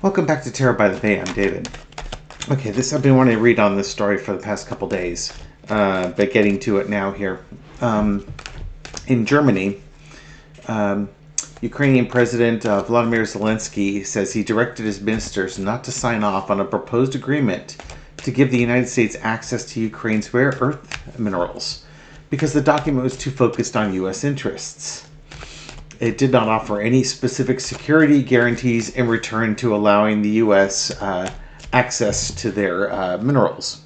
Welcome back to Terror by the Bay. I'm David. Okay, I've been wanting to read on this story for the past couple days, but getting to it now here. In Germany, Ukrainian President Vladimir Zelenskyy says he directed his ministers not to sign off on a proposed agreement to give the United States access to Ukraine's rare earth minerals because the document was too focused on U.S. interests. It did not offer any specific security guarantees in return to allowing the U.S. Access to their minerals.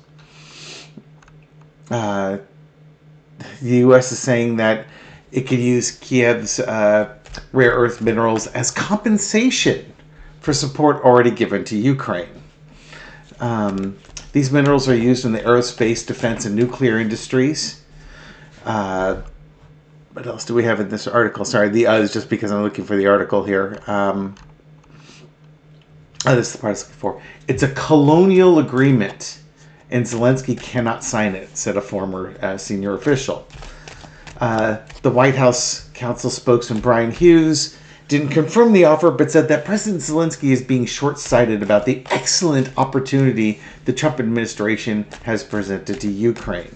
The U.S. is saying that it could use Kiev's rare earth minerals as compensation for support already given to Ukraine. These minerals are used in the aerospace, defense, and nuclear industries. What else do we have in this article? Sorry, the is just because I'm looking for the article here. This is the part I was looking for. It's a colonial agreement, and Zelenskyy cannot sign it, said a former senior official. The White House counsel spokesman Brian Hughes didn't confirm the offer, but said that President Zelenskyy is being short-sighted about the excellent opportunity the Trump administration has presented to Ukraine.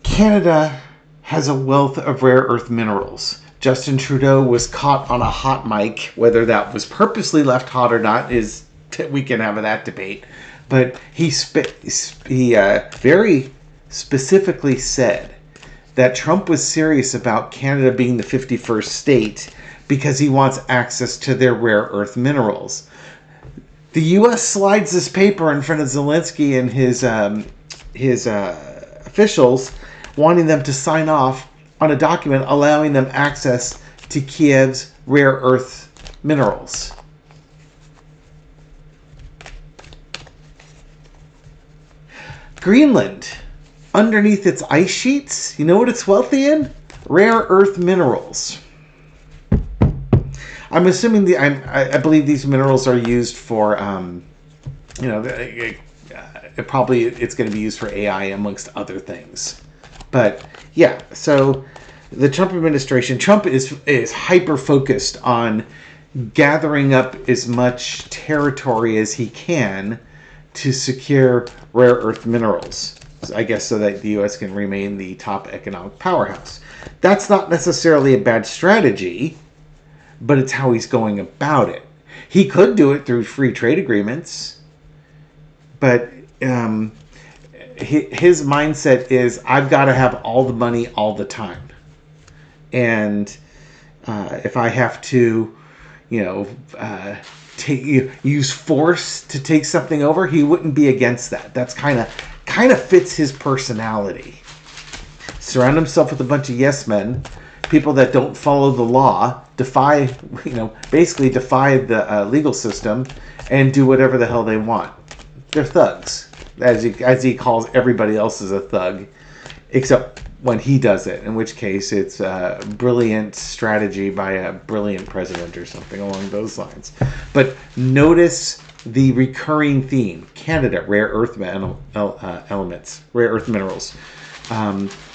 Canada has a wealth of rare earth minerals. Justin Trudeau was caught on a hot mic. Whether that was purposely left hot or not is we can have that debate. But he very specifically said that Trump was serious about Canada being the 51st state because he wants access to their rare earth minerals. The U.S. slides this paper in front of Zelenskyy and his officials, wanting them to sign off on a document allowing them access to Kiev's rare earth minerals. Greenland, underneath its ice sheets, you know what it's wealthy in? Rare earth minerals. I'm assuming I believe these minerals are used for, it's going to be used for AI amongst other things. But yeah, so the Trump administration, Trump is hyper-focused on gathering up as much territory as he can to secure rare earth minerals, I guess, so that the U.S. can remain the top economic powerhouse. That's not necessarily a bad strategy, but it's how he's going about it. He could do it through free trade agreements, but his mindset is, I've got to have all the money all the time. And if I have to, use force to take something over, he wouldn't be against that. That's kind of fits his personality. Surround himself with a bunch of yes men, people that don't follow the law, basically defy the legal system, and do whatever the hell they want. They're thugs. As he calls everybody else is a thug, except when he does it, in which case it's a brilliant strategy by a brilliant president or something along those lines. But notice the recurring theme: Canada, rare earth elements, rare earth minerals.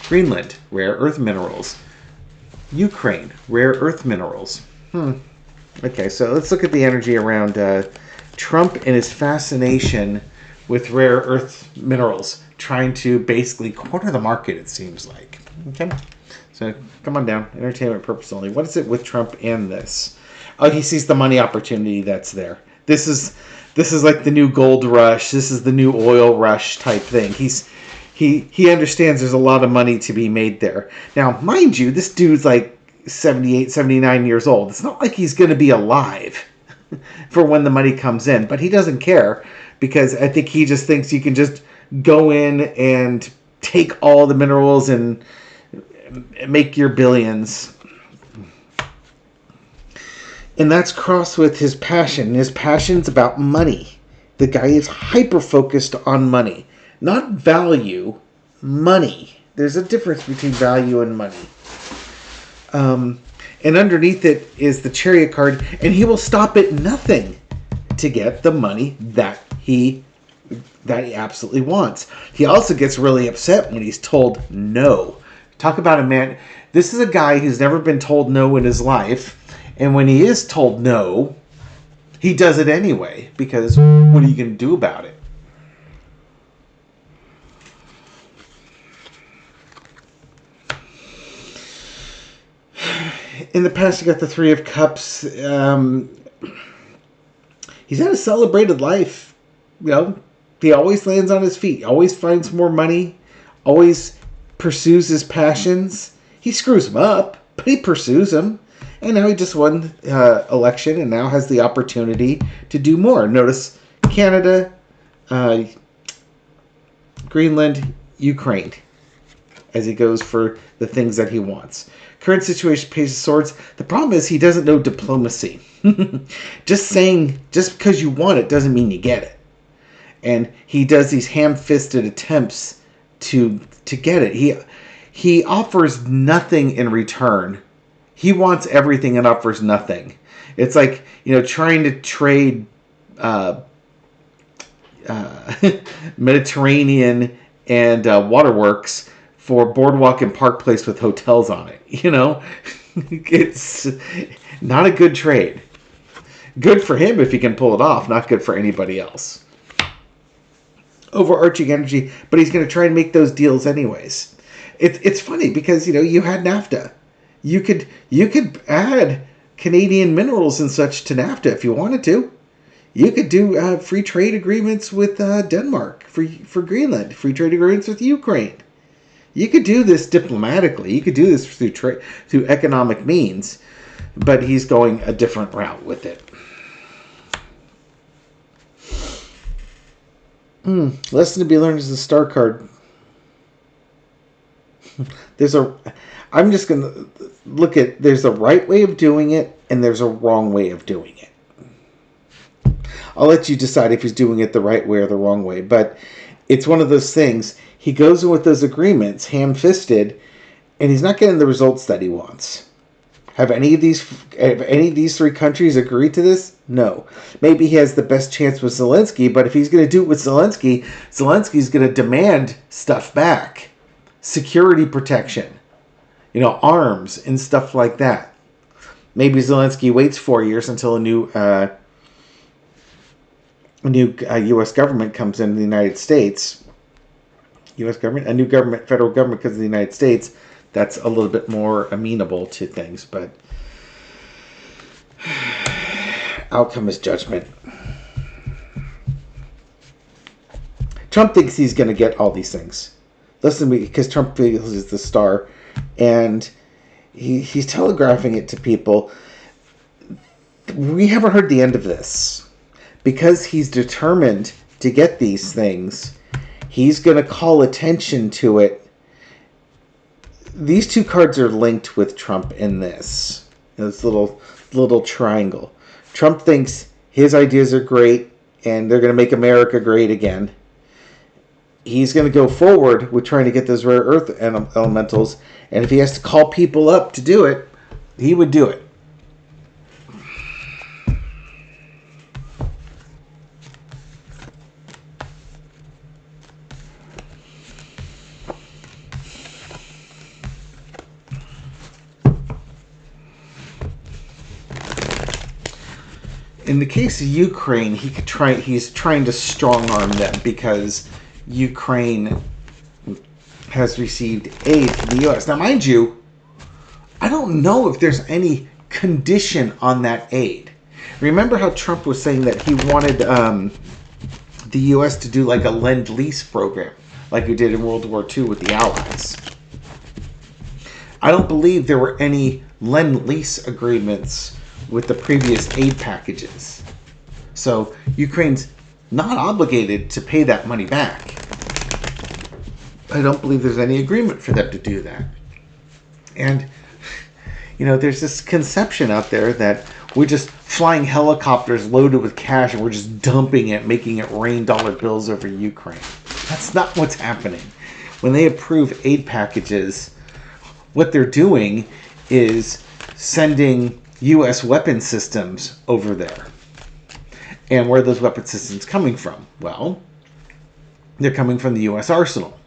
Greenland, rare earth minerals. Ukraine, rare earth minerals. Okay, so let's look at the energy around Trump and his fascination with rare earth minerals, trying to basically corner the market, it seems like. Okay, so come on down. Entertainment purpose only. What is it with Trump and this? Oh, he sees the money opportunity that's there. This is like the new gold rush. This is the new oil rush type thing. He understands there's a lot of money to be made there. Now, mind you, this dude's like 78, 79 years old. It's not like he's going to be alive for when the money comes in, but he doesn't care, because I think he just thinks you can just go in and take all the minerals and make your billions. And that's crossed with his passion. His passion's about money. The guy is hyper-focused on money. Not value, money. There's a difference between value and money. And underneath it is the Chariot card, and he will stop at nothing to get the money that he absolutely wants. He also gets really upset when he's told no. Talk about a man. This is a guy who's never been told no in his life. And when he is told no, he does it anyway. Because what are you going to do about it? In the past, you got the Three of Cups. He's had a celebrated life. You know, he always lands on his feet. Always finds more money. Always pursues his passions. He screws them up, but he pursues them. And now he just won election and now has the opportunity to do more. Notice Canada, Greenland, Ukraine, as he goes for the things that he wants. Current situation, Page of Swords. The problem is he doesn't know diplomacy. Just because you want it doesn't mean you get it. And he does these ham-fisted attempts to get it. He offers nothing in return. He wants everything and offers nothing. It's like, trying to trade Mediterranean and waterworks for Boardwalk and Park Place with hotels on it. It's not a good trade. Good for him if he can pull it off, not good for anybody else. Overarching energy, but he's going to try and make those deals anyways. It's funny because, you had NAFTA. You could add Canadian minerals and such to NAFTA if you wanted to. You could do free trade agreements with Denmark for Greenland, free trade agreements with Ukraine. You could do this diplomatically. You could do this through economic means, but he's going a different route with it. Lesson to be learned is the star card. I'm just going to look at, there's a right way of doing it and there's a wrong way of doing it. I'll let you decide if he's doing it the right way or the wrong way, but it's one of those things. He goes in with those agreements, ham-fisted, and he's not getting the results that he wants. Have any of these three countries agreed to this? No. Maybe he has the best chance with Zelenskyy, but if he's going to do it with Zelenskyy, Zelensky's going to demand stuff back. Security protection. Arms and stuff like that. Maybe Zelenskyy waits 4 years until a new U.S. government comes into the United States. U.S. government? A new government, federal government comes to the United States. That's a little bit more amenable to things, but outcome is judgment. Trump thinks he's going to get all these things. Listen to me, because Trump feels he's the star, and he's telegraphing it to people. We haven't heard the end of this. Because he's determined to get these things, he's going to call attention to it. These two cards are linked with Trump in this little triangle. Trump thinks his ideas are great and they're going to make America great again. He's going to go forward with trying to get those rare earth elementals, and if he has to call people up to do it, he would do it. In the case of Ukraine, he's trying to strong-arm them because Ukraine has received aid from the U.S. Now, mind you, I don't know if there's any condition on that aid. Remember how Trump was saying that he wanted the U.S. to do like a Lend-Lease program, like we did in World War II with the Allies. I don't believe there were any Lend-Lease agreements with the previous aid packages. So Ukraine's not obligated to pay that money back. I don't believe there's any agreement for them to do that. And, there's this conception out there that we're just flying helicopters loaded with cash and we're just dumping it, making it rain dollar bills over Ukraine. That's not what's happening. When they approve aid packages, what they're doing is sending U.S. weapon systems over there. And where are those weapon systems coming from? Well, they're coming from the U.S. arsenal.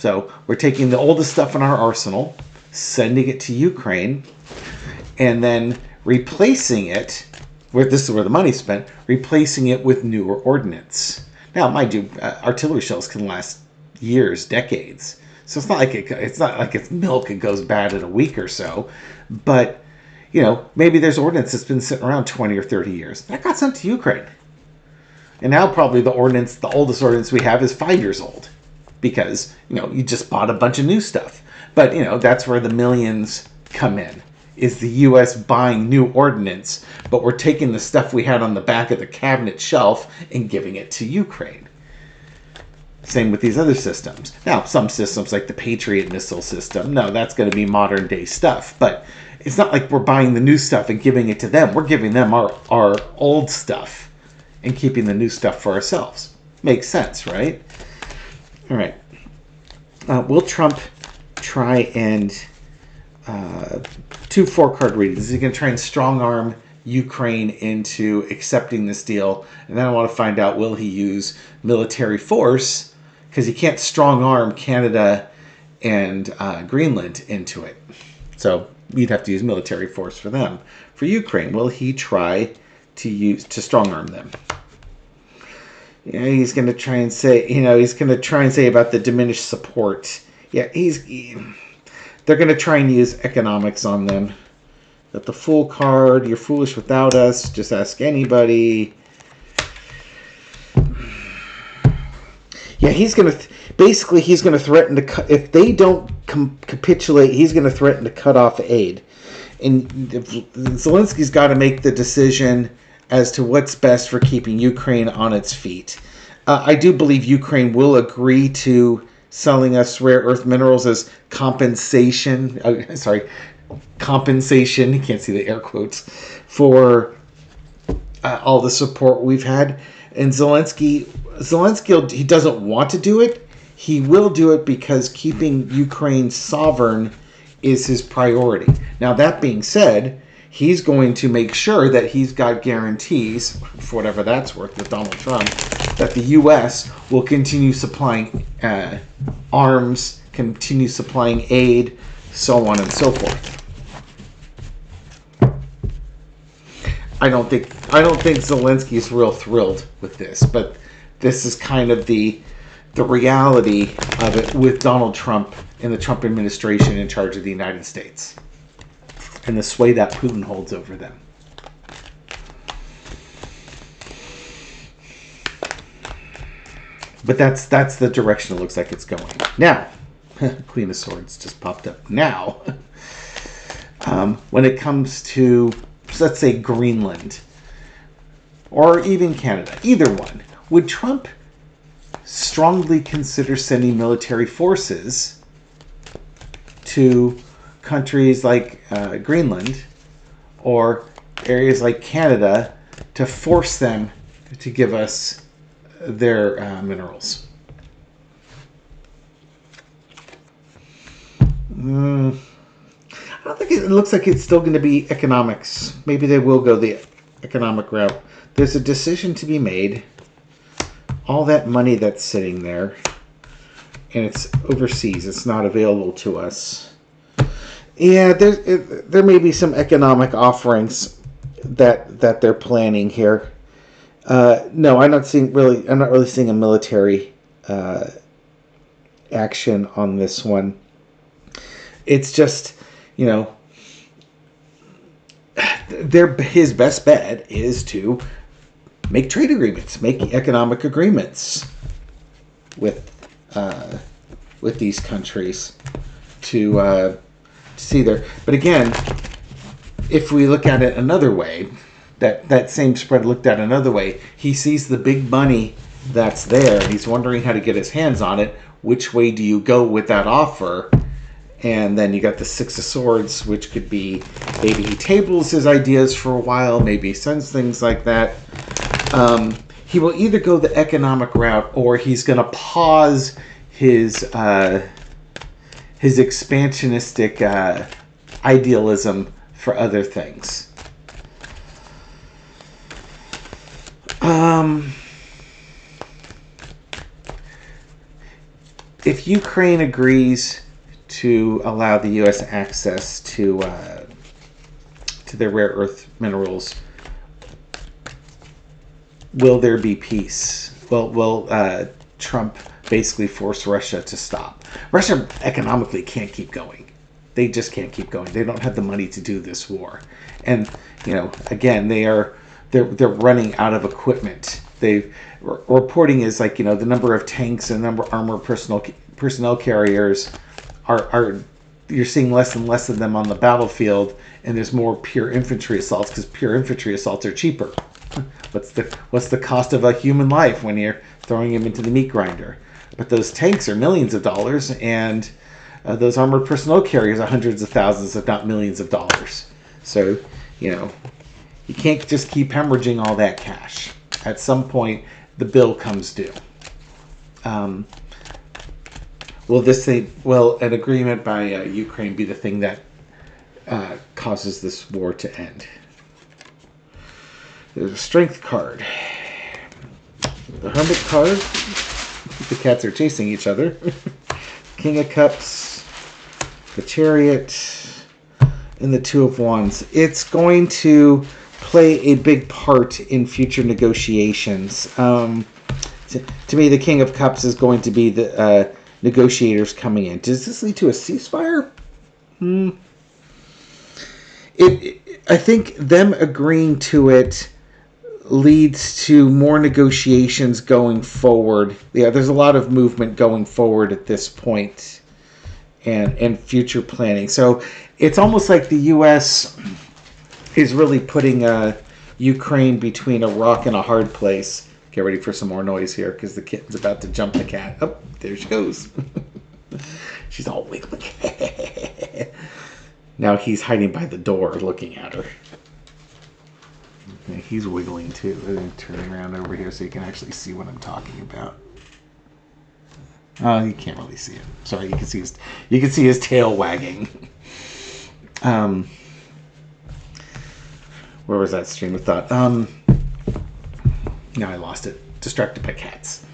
So we're taking the oldest stuff in our arsenal, sending it to Ukraine, and then replacing it, where this is where the money's spent, replacing it with newer ordnance. Now, mind you, artillery shells can last years, decades. So it's not like it's milk, it goes bad in a week or so. But, you know, maybe there's ordnance that's been sitting around 20 or 30 years. That got sent to Ukraine. And now probably the oldest ordnance we have is 5 years old. Because, you know, you just bought a bunch of new stuff. But, you know, that's where the millions come in. Is the U.S. buying new ordnance, but we're taking the stuff we had on the back of the cabinet shelf and giving it to Ukraine. Same with these other systems. Now, some systems like the Patriot missile system, no, that's going to be modern day stuff. But it's not like we're buying the new stuff and giving it to them. We're giving them our old stuff and keeping the new stuff for ourselves. Makes sense, right? All right. Will Trump try and... 2 4-card readings. Is he going to try and strong-arm Ukraine into accepting this deal? And then I want to find out, will he use military force? Because he can't strong-arm Canada and Greenland into it. So you'd have to use military force for them. For Ukraine, will he try to strong-arm them? Yeah, he's going to try and say, about the diminished support. Yeah, they're going to try and use economics on them. Got the Fool card. You're foolish without us. Just ask anybody. Yeah, he's going to threaten to cut. If they don't capitulate, he's going to threaten to cut off aid. And Zelensky's got to make the decision as to what's best for keeping Ukraine on its feet. I do believe Ukraine will agree to selling us rare earth minerals as compensation. Compensation. You can't see the air quotes for all the support we've had. And Zelensky, he doesn't want to do it. He will do it because keeping Ukraine sovereign is his priority. Now, that being said, he's going to make sure that he's got guarantees, for whatever that's worth, with Donald Trump, that the U.S. will continue supplying arms, continue supplying aid, so on and so forth. I don't think Zelensky is real thrilled with this, but this is kind of the reality of it with Donald Trump and the Trump administration in charge of the United States, and the sway that Putin holds over them. But that's the direction it looks like it's going. Now, Queen of Swords just popped up. Now, when it comes to, let's say, Greenland, or even Canada, either one, would Trump strongly consider sending military forces to countries like Greenland or areas like Canada to force them to give us their minerals? I don't think it looks like it's still going to be economics. Maybe they will go the economic route. There's a decision to be made. All that money that's sitting there, and it's overseas. It's not available to us. Yeah, there may be some economic offerings that they're planning here. No, I'm not really seeing a military action on this one. It's just, his best bet is to make trade agreements, make economic agreements with these countries to see there. But again, if we look at it another way, that same spread looked at another way, he sees the big money that's there, and he's wondering how to get his hands on it. Which way do you go with that offer? And then you got the Six of Swords, which could be maybe he tables his ideas for a while, maybe he sends things like that. He will either go the economic route, or he's going to pause his expansionistic idealism for other things. if Ukraine agrees to allow the U.S. access to their rare earth minerals, will there be peace? Will Trump basically force Russia to stop? Russia economically can't keep going. They just can't keep going. They don't have the money to do this war. And, again, they're running out of equipment. Reporting is like, the number of tanks and the number of armored personnel carriers are you're seeing less and less of them on the battlefield, and there's more pure infantry assaults because pure infantry assaults are cheaper. What's the cost of a human life when you're throwing him into the meat grinder? But those tanks are millions of dollars, and those armored personnel carriers are hundreds of thousands, if not millions of dollars. So, you can't just keep hemorrhaging all that cash. At some point, the bill comes due. Will an agreement by Ukraine be the thing that causes this war to end? There's a strength card. The Hermit card. The cats are chasing each other. King of Cups. The Chariot. And the Two of Wands. It's going to play a big part in future negotiations. To me, the King of Cups is going to be the negotiators coming in. Does this lead to a ceasefire? I think them agreeing to it leads to more negotiations going forward. Yeah, there's a lot of movement going forward at this point, and future planning. So it's almost like the U.S. is really putting Ukraine between a rock and a hard place. Get ready for some more noise here because the kitten's about to jump the cat. Oh, there she goes. She's all wiggling. Now he's hiding by the door looking at her. Okay, he's wiggling too. Let me turn around over here so you can actually see what I'm talking about. Oh, you can't really see it. Sorry, you can see his tail wagging. Where was that stream of thought? Now I lost it. Distracted by cats.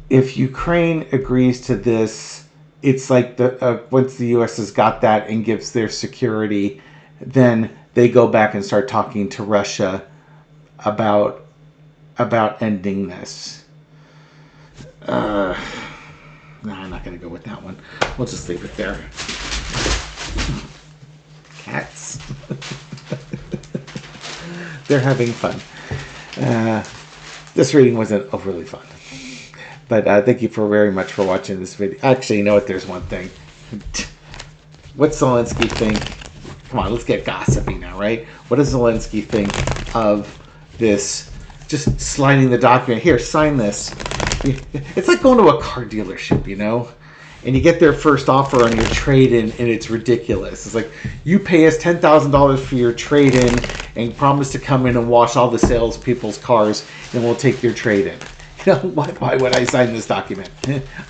If Ukraine agrees to this, it's like once the U.S. has got that and gives their security, then they go back and start talking to Russia about ending this. No, I'm not going to go with that one. We'll just leave it there. Cats. They're having fun. This reading wasn't overly fun. But thank you very much for watching this video. Actually, you know what? There's one thing. What's Zelenskyy think? Come on, let's get gossipy now, right? What does Zelenskyy think of this? Just sliding the document. Here, sign this. It's like going to a car dealership, and you get their first offer on your trade-in, and it's ridiculous. It's like, you pay us $10,000 for your trade-in and promise to come in and wash all the salespeople's cars, and we'll take your trade-in. Why would I sign this document?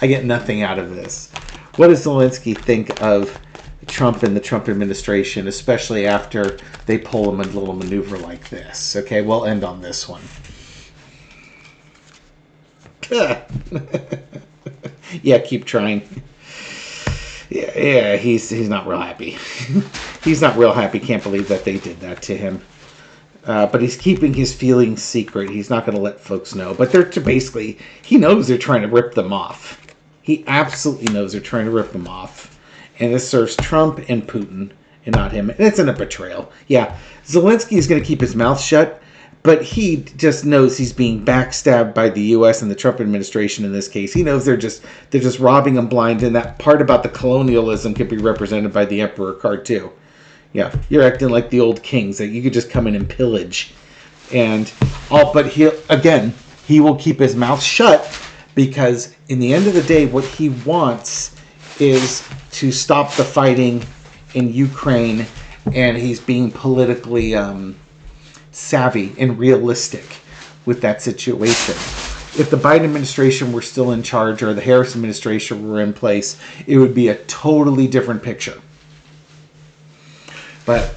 I get nothing out of this. What does Zelenskyy think of Trump and the Trump administration, especially after they pull a little maneuver like this? Okay, we'll end on this one. Yeah, keep trying. Yeah, he's not real happy. He's not real happy. Can't believe that they did that to him. But he's keeping his feelings secret. He's not going to let folks know. But he knows they're trying to rip them off. He absolutely knows they're trying to rip them off. And this serves Trump and Putin and not him. And it's in a betrayal. Yeah, Zelenskyy is going to keep his mouth shut, but he just knows he's being backstabbed by the U.S. and the Trump administration in this case. He knows they're just robbing him blind, and that part about the colonialism could be represented by the Emperor card too. Yeah, you're acting like the old kings that you could just come in and pillage, but he will keep his mouth shut because in the end of the day, what he wants is to stop the fighting in Ukraine, and he's being politically savvy and realistic with that situation. If the Biden administration were still in charge or the Harris administration were in place, it would be a totally different picture. But,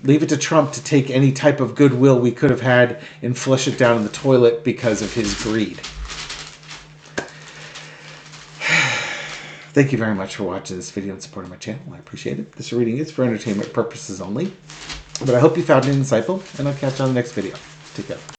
Leave it to Trump to take any type of goodwill we could have had and flush it down in the toilet because of his greed. Thank you very much for watching this video and supporting my channel. I appreciate it. This reading is for entertainment purposes only. But I hope you found it insightful, and I'll catch you on the next video. Take care.